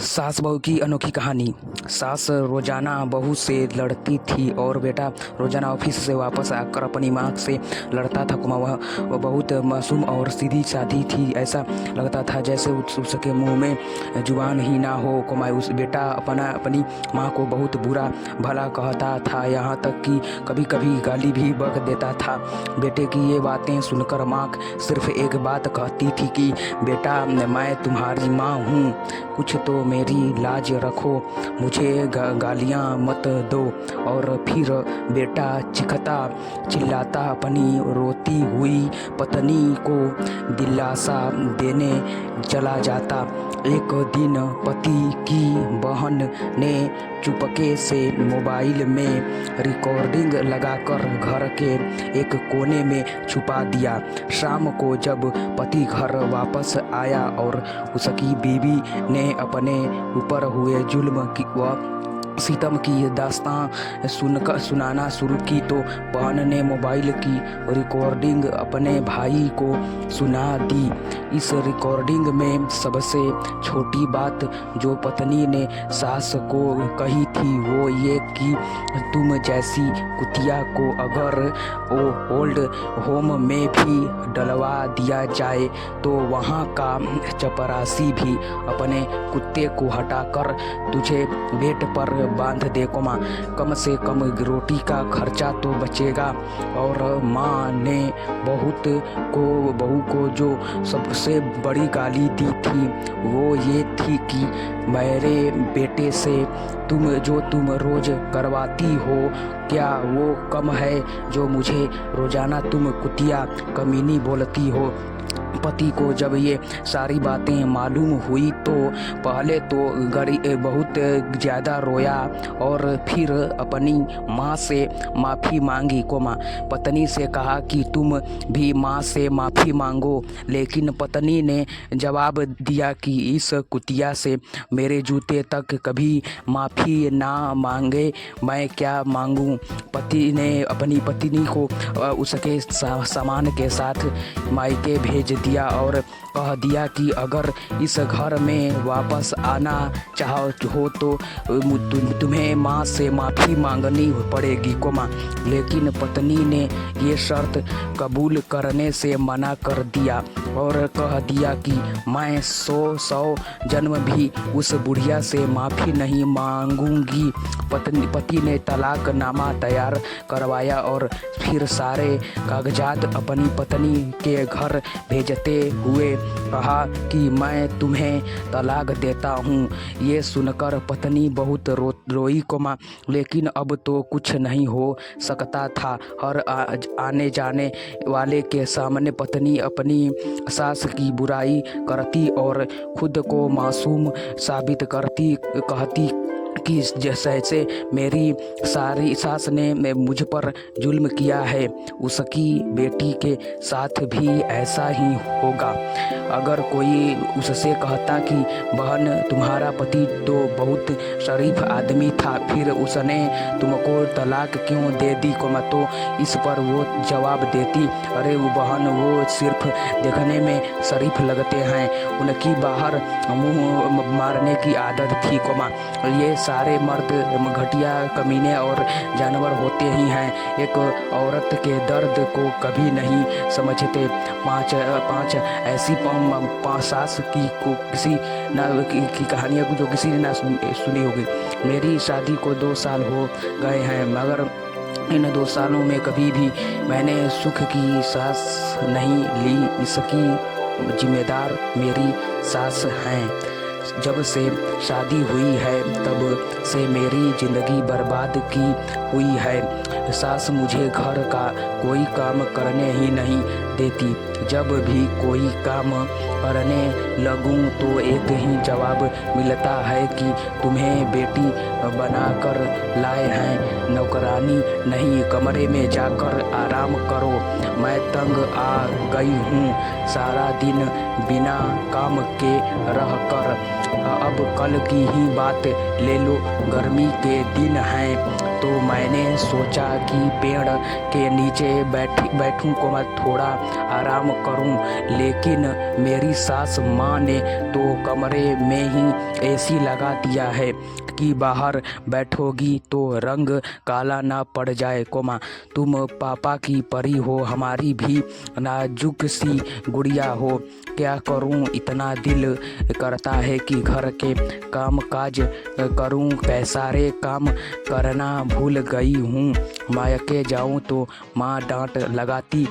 सास बहू की अनोखी कहानी। सास रोजाना बहू से लड़ती थी और बेटा रोजाना ऑफिस से वापस आकर अपनी माँ से लड़ता था। वह बहुत मासूम और सीधी सादी थी। ऐसा लगता था जैसे उसके मुंह में जुबान ही ना हो। उस बेटा अपनी माँ को बहुत बुरा भला कहता था, यहाँ तक कि कभी कभी गाली भी बक देता था। बेटे की ये बातें सुनकर माँ सिर्फ एक बात कहती थी कि बेटा मैं तुम्हारी माँ हूँ, कुछ तो मेरी लाज रखो, मुझे गालियाँ मत दो। और फिर बेटा चीखता चिल्लाता अपनी रोती हुई पत्नी को दिलासा देने चला जाता। एक दिन पति की बहन ने चुपके से मोबाइल में रिकॉर्डिंग लगाकर घर के एक कोने में छुपा दिया। शाम को जब पति घर वापस आया और उसकी बीवी ने अपने ऊपर हुए जुल्म व सितम की दास्तां सुनाना शुरू की, तो बहन ने मोबाइल की रिकॉर्डिंग अपने भाई को सुना दी। इस रिकॉर्डिंग में सबसे छोटी बात जो पत्नी ने सास को कही थी वो ये कि तुम जैसी कुतिया को अगर ओल्ड होम में भी डलवा दिया जाए तो वहाँ का चपरासी भी अपने कुत्ते को हटाकर तुझे बेड पर बांध दे। कम से कम रोटी का खर्चा तो बचेगा। और माँ ने बहू को जो सबसे बड़ी गाली दी थी वो ये थी कि मेरे बेटे से तुम रोज करवाती हो, क्या वो कम है जो मुझे रोजाना तुम कुतिया कमीनी बोलती हो। पति को जब ये सारी बातें मालूम हुई तो पहले तो बहुत ज़्यादा रोया और फिर अपनी माँ से माफ़ी मांगी। पत्नी से कहा कि तुम भी माँ से माफ़ी मांगो, लेकिन पत्नी ने जवाब दिया कि इस कुतिया से मेरे जूते तक कभी माफ़ी ना मांगे, मैं क्या मांगूँ। पति ने अपनी पत्नी को उसके सामान के साथ मायके भेज दिया और कह दिया कि अगर इस घर में वापस आना चाहो हो तो तुम्हें माँ से माफ़ी मांगनी पड़ेगी। लेकिन पत्नी ने ये शर्त कबूल करने से मना कर दिया और कह दिया कि मैं 100 जन्म भी उस बुढ़िया से माफ़ी नहीं मांगूंगी। पति ने तलाकनामा तैयार करवाया और फिर सारे कागजात अपनी पत्नी के घर भेजते हुए कहा कि मैं तुम्हें तलाक देता हूँ। ये सुनकर पत्नी बहुत रोई लेकिन अब तो कुछ नहीं हो सकता था। हर आने जाने वाले के सामने पत्नी अपनी सास की बुराई करती और खुद को मासूम साबित करती, कहती कि जैसे मेरी सारी सास ने मुझ पर जुल्म किया है, उसकी बेटी के साथ भी ऐसा ही होगा। अगर कोई उससे कहता कि बहन तुम्हारा पति तो बहुत शरीफ आदमी था, फिर उसने तुमको तलाक क्यों दे दी, तो इस पर वो जवाब देती, अरे वो बहन वो सिर्फ देखने में शरीफ लगते हैं, उनकी बाहर मुंह मारने की आदत थी। ये सारे मर्द घटिया कमीने और जानवर होते ही हैं, एक औरत के दर्द को कभी नहीं समझते। पांच ऐसी सास की कहानियाँ जो किसी ने ना सुनी होगी। मेरी शादी को 2 साल हो गए हैं, मगर इन 2 सालों में कभी भी मैंने सुख की सांस नहीं ली। इसकी जिम्मेदार मेरी सास हैं। जब से शादी हुई है तब से मेरी ज़िंदगी बर्बाद की हुई है। सास मुझे घर का कोई काम करने ही नहीं देती। जब भी कोई काम करने लगूं तो एक ही जवाब मिलता है कि तुम्हें बेटी बनाकर लाए हैं, नौकरानी नहीं, कमरे में जाकर आराम करो। मैं तंग आ गई हूँ सारा दिन बिना काम के रहकर। अब कल की ही बात ले लो, गर्मी के दिन हैं तो मैंने सोचा कि पेड़ के नीचे बैठूं को मैं थोड़ा आराम करूं, लेकिन मेरी सास माँ ने तो कमरे में ही एसी लगा दिया है कि बाहर बैठोगी तो रंग काला ना पड़ जाए। कोमा तुम पापा की परी हो, हमारी भी नाजुक सी गुड़िया हो। क्या करूं, इतना दिल करता है कि घर के काम काज करूं, सारे काम करना भूल गई हूँ। मायके जाऊं तो माँ डांट लगाती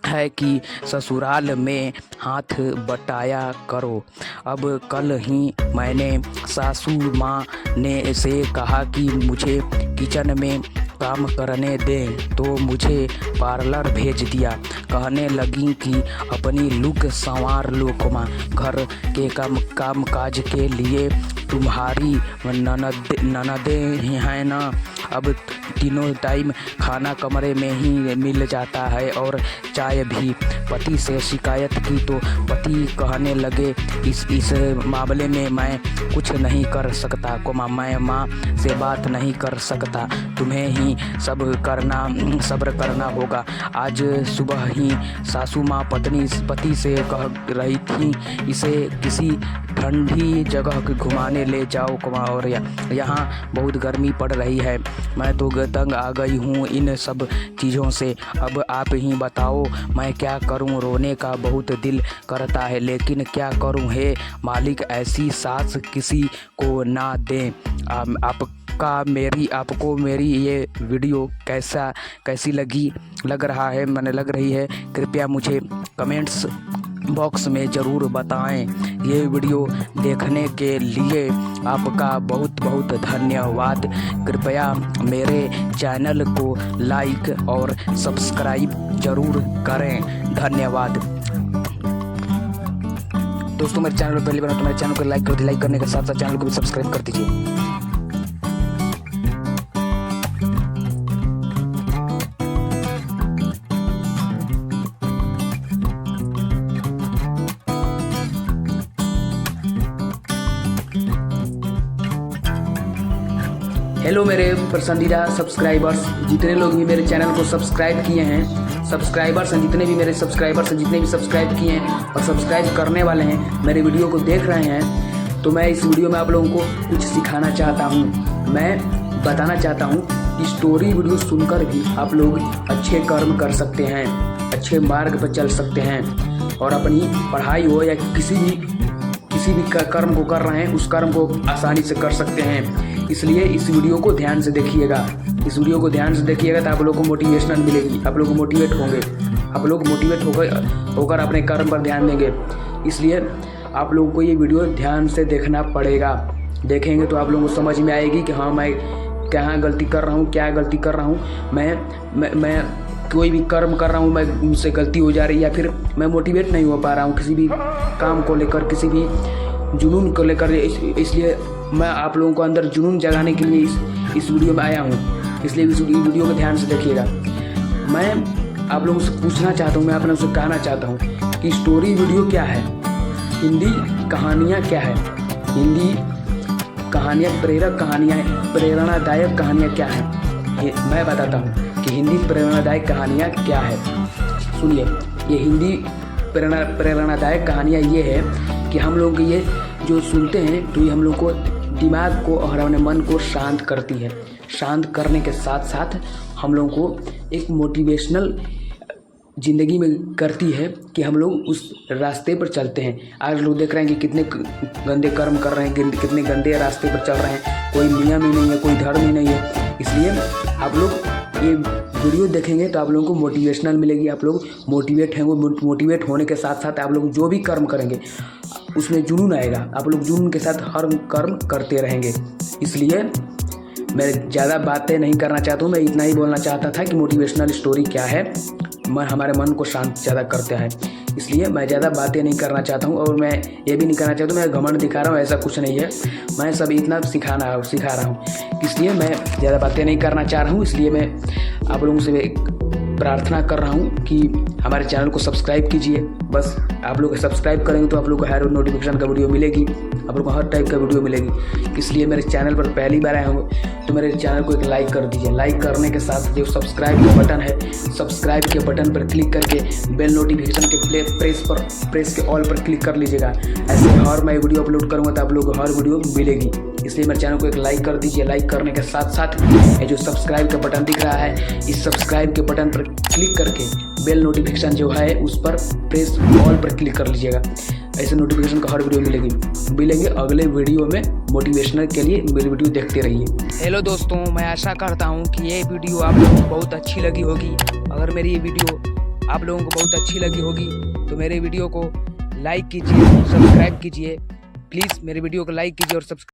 है कि ससुराल में हाथ बटाया करो। अब कल ही मैंने सासू माँ ने से कहा कि मुझे किचन में काम करने दें, तो मुझे पार्लर भेज दिया। कहने लगी कि अपनी लुक संवार लो, घर के काम काज के लिए तुम्हारी ननदें हैं ना। अब तीनों टाइम खाना कमरे में ही मिल जाता है और चाय भी। पति से शिकायत की तो पति कहने लगे इस मामले में मैं कुछ नहीं कर सकता, मैं माँ से बात नहीं कर सकता, तुम्हें ही सब्र करना होगा। आज सुबह ही सासू माँ पति से कह रही थी इसे किसी ठंडी जगह घुमाने ले जाओ, और यहाँ बहुत गर्मी पड़ रही है। मैं तो तंग आ गई हूँ इन सब चीज़ों से। अब आप ही बताओ मैं क्या करूँ, रोने का बहुत दिल करता है, लेकिन क्या करूँ हे मालिक, ऐसी सास किसी को ना दें। आपको मेरी ये वीडियो कैसी लग रही है, कृपया मुझे कमेंट्स बॉक्स में ज़रूर बताएं। ये वीडियो देखने के लिए आपका बहुत बहुत धन्यवाद। कृपया मेरे चैनल को लाइक और सब्सक्राइब ज़रूर करें। धन्यवाद। दोस्तों मेरे चैनल पर पहली बार तो मेरे चैनल को लाइक करने के साथ साथ चैनल को भी सब्सक्राइब कर दीजिए। हेलो मेरे पसंदीदा सब्सक्राइबर्स, जितने लोग भी मेरे चैनल को सब्सक्राइब किए हैं, सब्सक्राइबर्स हैं जितने भी मेरे सब्सक्राइबर्स हैं, जितने भी सब्सक्राइब किए हैं और सब्सक्राइब करने वाले हैं, मेरे वीडियो को देख रहे हैं, तो मैं इस वीडियो में आप लोगों को कुछ सिखाना चाहता हूँ। मैं बताना चाहता हूँ कि स्टोरी वीडियो सुनकर भी आप लोग अच्छे कर्म कर सकते हैं, अच्छे मार्ग पर चल सकते हैं और अपनी पढ़ाई हो या किसी भी कर्म को कर रहे हैं उस कर्म को आसानी से कर सकते हैं। इसलिए इस वीडियो को ध्यान से देखिएगा। तो आप लोगों को मोटिवेशनल मिलेगी, आप लोग मोटिवेट होंगे, आप लोग मोटिवेट होकर अपने कर्म पर ध्यान देंगे। इसलिए आप लोगों को ये वीडियो ध्यान से देखना पड़ेगा। देखेंगे तो आप लोगों को समझ में आएगी कि हाँ मैं क्या गलती कर रहा हूँ, मैं कोई भी कर्म कर रहा हूँ, मैं मुझसे गलती हो जा रही है या फिर मैं मोटिवेट नहीं हो पा रहा हूँ किसी भी काम को लेकर, किसी भी जुनून को लेकर। इसलिए मैं आप लोगों को अंदर जुनून जगाने के लिए इस वीडियो में आया हूँ। इसलिए इस वीडियो को ध्यान से देखिएगा। मैं आप लोगों से पूछना चाहता हूँ, मैं आप लोगों से कहना चाहता हूँ कि स्टोरी वीडियो क्या है, हिंदी कहानियाँ क्या है, हिंदी कहानियाँ प्रेरणादायक कहानियाँ क्या है। मैं बताता हूँ कि हिंदी प्रेरणादायक कहानियाँ क्या है। सुनिए, ये हिंदी प्रेरणादायक कहानियाँ ये है कि हम लोग ये जो सुनते हैं तो ये हम लोग को दिमाग को और अपने मन को शांत करती है। शांत करने के साथ साथ हम लोगों को एक मोटिवेशनल ज़िंदगी में करती है कि हम लोग उस रास्ते पर चलते हैं। आज लोग देख रहे हैं कि कितने गंदे कर्म कर रहे हैं, कितने गंदे रास्ते पर चल रहे हैं, कोई नियम ही नहीं है, कोई धर्म ही नहीं है। इसलिए आप लोग ये वीडियो देखेंगे तो आप लोगों को मोटिवेशनल मिलेगी, आप लोग मोटिवेट होंगे। मोटिवेट होने के साथ साथ आप लोग जो भी कर्म करेंगे उसमें जुनून आएगा, आप लोग जुनून के साथ हर कर्म करते रहेंगे। इसलिए मैं ज़्यादा बातें नहीं करना चाहता हूँ, मैं इतना ही बोलना चाहता था कि मोटिवेशनल स्टोरी क्या है, हमारे मन को शांत ज़्यादा करते हैं। इसलिए मैं ज़्यादा बातें नहीं करना चाहता हूँ और मैं ये भी नहीं करना चाहता हूँ मैं घमंड दिखा रहा हूँ, ऐसा कुछ नहीं है। मैं सब इतना सिखा रहा हूँ, इसलिए मैं ज़्यादा बातें नहीं करना चाह रहा हूँ। इसलिए मैं आप लोगों से प्रार्थना कर रहा हूँ कि हमारे चैनल को सब्सक्राइब कीजिए। बस आप लोग सब्सक्राइब करेंगे तो आप लोग को हर नोटिफिकेशन का वीडियो मिलेगी, आप लोग को हर टाइप का वीडियो मिलेगी। इसलिए मेरे चैनल पर पहली बार आए होंगे तो मेरे चैनल को एक लाइक कर दीजिए। लाइक करने के साथ जो सब्सक्राइब का बटन है, सब्सक्राइब के बटन पर क्लिक करके बेल नोटिफिकेशन के प्रेस के ऑल पर क्लिक कर लीजिएगा। ऐसे हर मैं वीडियो अपलोड करूँगा तो आप लोग को हर वीडियो मिलेगी। इसलिए मेरे चैनल को एक लाइक कर दीजिए। लाइक करने के साथ साथ ये जो सब्सक्राइब का बटन दिख रहा है, इस सब्सक्राइब के बटन पर क्लिक करके बेल नोटिफिकेशन जो है उस पर प्रेस ऑल पर क्लिक कर लीजिएगा। ऐसे नोटिफिकेशन का हर वीडियो मिलेंगे अगले वीडियो में। मोटिवेशनल के लिए मेरी वीडियो देखते रहिए। हेलो दोस्तों, मैं आशा करता हूँ कि ये वीडियो आप लोगों को बहुत अच्छी लगी होगी। अगर मेरी ये वीडियो आप लोगों को बहुत अच्छी लगी होगी तो मेरे वीडियो को लाइक कीजिए, सब्सक्राइब कीजिए। प्लीज़ मेरे वीडियो को लाइक कीजिए और सब्सक्राइब